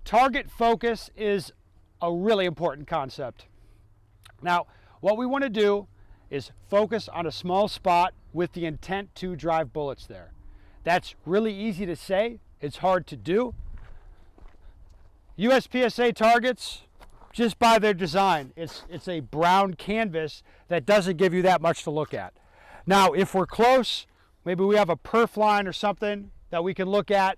target focus is a really important concept. Now, what we want to do is focus on a small spot with the intent to drive bullets there. That's really easy to say. It's hard to do. USPSA targets, just by their design, it's a brown canvas that doesn't give you that much to look at. Now, if we're close, maybe we have a perf line or something that we can look at.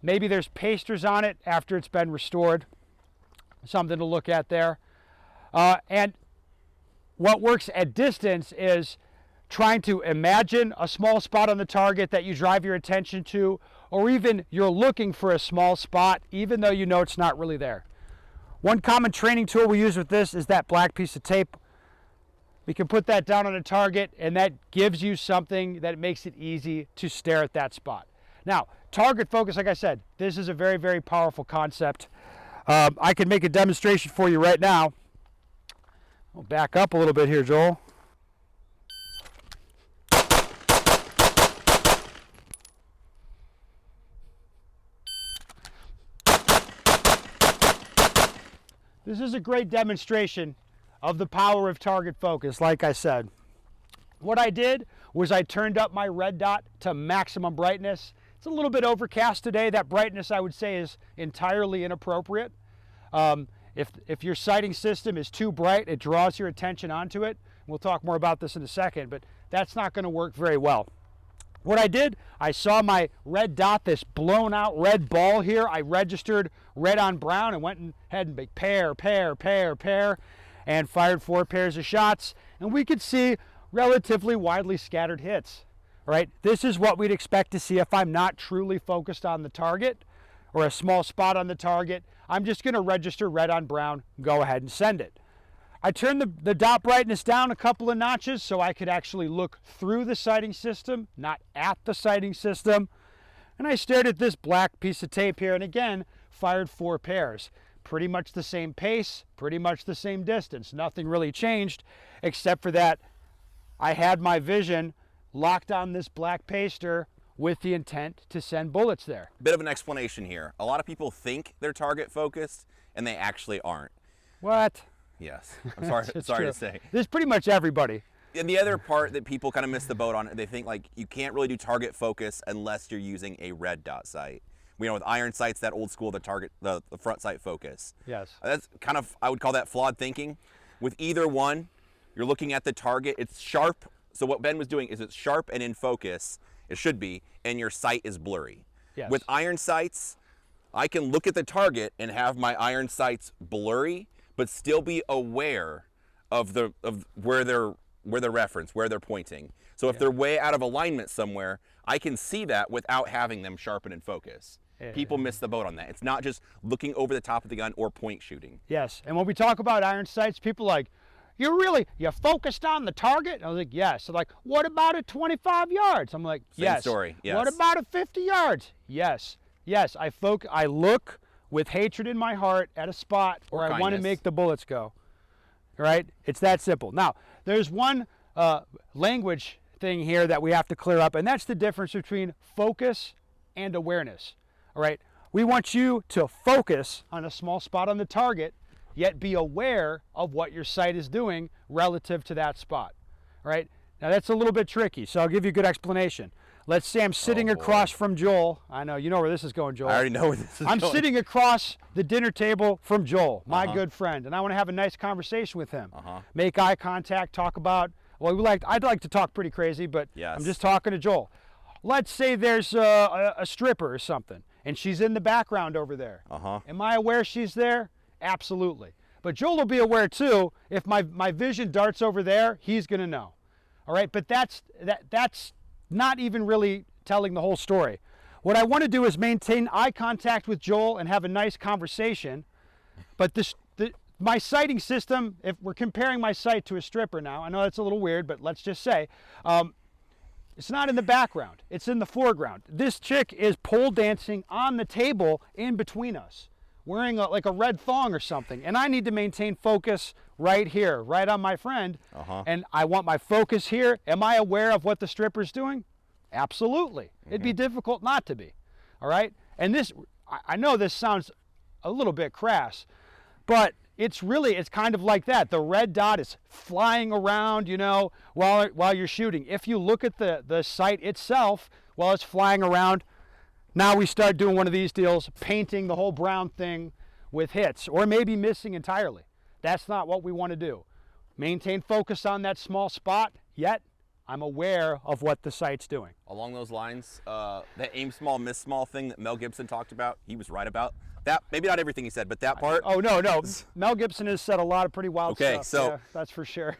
Maybe there's pasters on it after it's been restored. Something to look at there. And what works at distance is trying to imagine a small spot on the target that you drive your attention to, or even you're looking for a small spot even though you know it's not really there. One common training tool we use with this is that black piece of tape. We can put that down on a target, and that gives you something that makes it easy to stare at that spot. Now, target focus, like I said, this is a very, very powerful concept. I can make a demonstration for you right now. I'll back up a little bit here, Joel. This is a great demonstration of the power of target focus, like I said. What I did was I turned up my red dot to maximum brightness. It's a little bit overcast today. That brightness, I would say, is entirely inappropriate. If your sighting system is too bright, it draws your attention onto it. We'll talk more about this in a second, but that's not going to work very well. What I did, I saw my red dot, this blown out red ball here. I registered red on brown and went ahead and made pair, and fired 4 pairs of shots. And we could see relatively widely scattered hits. All right, this is what we'd expect to see if I'm not truly focused on the target or a small spot on the target. I'm just going to register red on brown, go ahead and send it. I turned the dot brightness down a couple of notches so I could actually look through the sighting system, not at the sighting system. And I stared at this black piece of tape here, and again, fired 4 pairs. Pretty much the same pace, pretty much the same distance. Nothing really changed, except for that I had my vision locked on this black paster with the intent to send bullets there. Bit of an explanation here. A lot of people think they're target focused, and they actually aren't. What? Yes, I'm sorry to say. This is pretty much everybody. And the other part that people kind of miss the boat on, they think like you can't really do target focus unless you're using a red dot sight. We know with iron sights, that old school, the front sight focus. Yes. That's kind of, I would call that flawed thinking. With either one, you're looking at the target, it's sharp. So what Ben was doing is it's sharp and in focus, it should be, and your sight is blurry. Yes. With iron sights, I can look at the target and have my iron sights blurry, but still be aware of where they're referenced, where they're pointing. So if they're way out of alignment somewhere, I can see that without having them sharpen and focus. People miss the boat on that. It's not just looking over the top of the gun or point shooting. Yes, and when we talk about iron sights, people are like, you focused on the target? I was like, yes. So like, what about at 25 yards? I'm like, yes. Same story, yes. What about at 50 yards? Yes. Yes, I look with hatred in my heart at a spot where I want to make the bullets go. Right? It's that simple. Now, there's one language thing here that we have to clear up, and that's the difference between focus and awareness. All right? We want you to focus on a small spot on the target, yet be aware of what your sight is doing relative to that spot. All right? Now, that's a little bit tricky, so I'll give you a good explanation. Let's say I'm sitting across from Joel. I know, you know where this is going, Joel. I already know where this is going. I'm sitting across the dinner table from Joel, my good friend, and I want to have a nice conversation with him. Make eye contact, talk about, well, I'd like to talk pretty crazy, but I'm just talking to Joel. Let's say there's a stripper or something, and she's in the background over there. Am I aware she's there? Absolutely. But Joel will be aware too. If my vision darts over there, he's going to know. All right, but that's not even really telling the whole story. What I want to do is maintain eye contact with Joel and have a nice conversation. But my sighting system, if we're comparing my sight to a stripper now, I know that's a little weird, but let's just say, it's not in the background, it's in the foreground. This chick is pole dancing on the table in between us, wearing like a red thong or something, and I need to maintain focus right here, right on my friend, and I want my focus here. Am I aware of what the stripper's doing? Absolutely. It'd be difficult not to be, all right? And this, I know this sounds a little bit crass, but it's kind of like that. The red dot is flying around, you know, while you're shooting. If you look at the sight itself while it's flying around, now we start doing one of these deals, painting the whole brown thing with hits, or maybe missing entirely. That's not what we want to do. Maintain focus on that small spot, yet I'm aware of what the sight's doing. Along those lines, that aim small, miss small thing that Mel Gibson talked about, he was right about that. Maybe not everything he said, but that part. Oh, no. Mel Gibson has said a lot of pretty wild stuff. Okay, so yeah, that's for sure.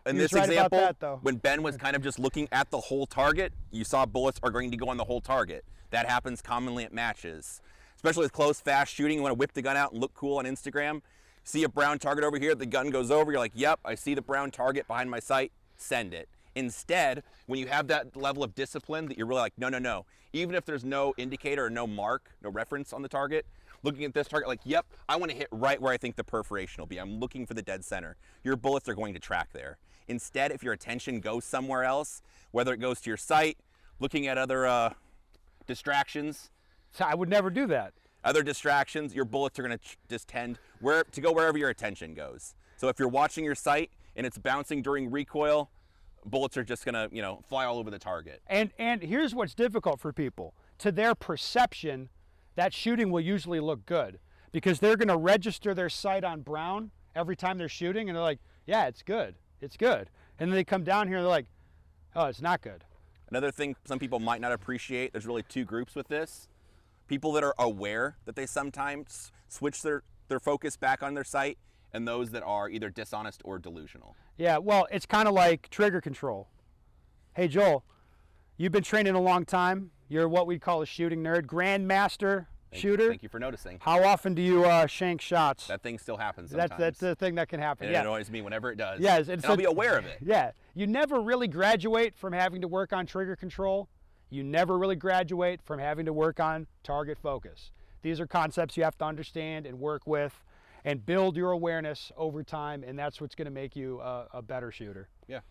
In He was this right about example, that, though. when Ben was kind of just looking at the whole target, you saw bullets are going to go on the whole target. That happens commonly at matches. Especially with close, fast shooting, you want to whip the gun out and look cool on Instagram. See a brown target over here, the gun goes over, you're like, yep, I see the brown target behind my sight, send it. Instead, when you have that level of discipline that you're really like, no. Even if there's no indicator or no mark, no reference on the target, looking at this target like, yep, I want to hit right where I think the perforation will be. I'm looking for the dead center. Your bullets are going to track there. Instead, if your attention goes somewhere else, whether it goes to your sight, looking at other distractions. So I would never do that. Other distractions, your bullets are going to just tend to go wherever your attention goes. So if you're watching your sight and it's bouncing during recoil, bullets are just going to, fly all over the target. And here's what's difficult for people. To their perception, that shooting will usually look good because they're going to register their sight on brown every time they're shooting, and they're like, yeah, it's good. It's good. And then they come down here and they're like, oh, it's not good. Another thing some people might not appreciate, there's really two groups with this. People that are aware that they sometimes switch their focus back on their sight, and those that are either dishonest or delusional. Yeah, well, it's kind of like trigger control. Hey, Joel, you've been training a long time. You're what we call a shooting nerd, grandmaster shooter. Thank you for noticing. How often do you shank shots? That thing still happens sometimes. That's the thing that can happen. And yeah. It annoys me whenever it does. Yes, and I'll be aware of it. Yeah, you never really graduate from having to work on trigger control. You never really graduate from having to work on target focus. These are concepts you have to understand and work with and build your awareness over time, and that's what's going to make you a better shooter. Yeah.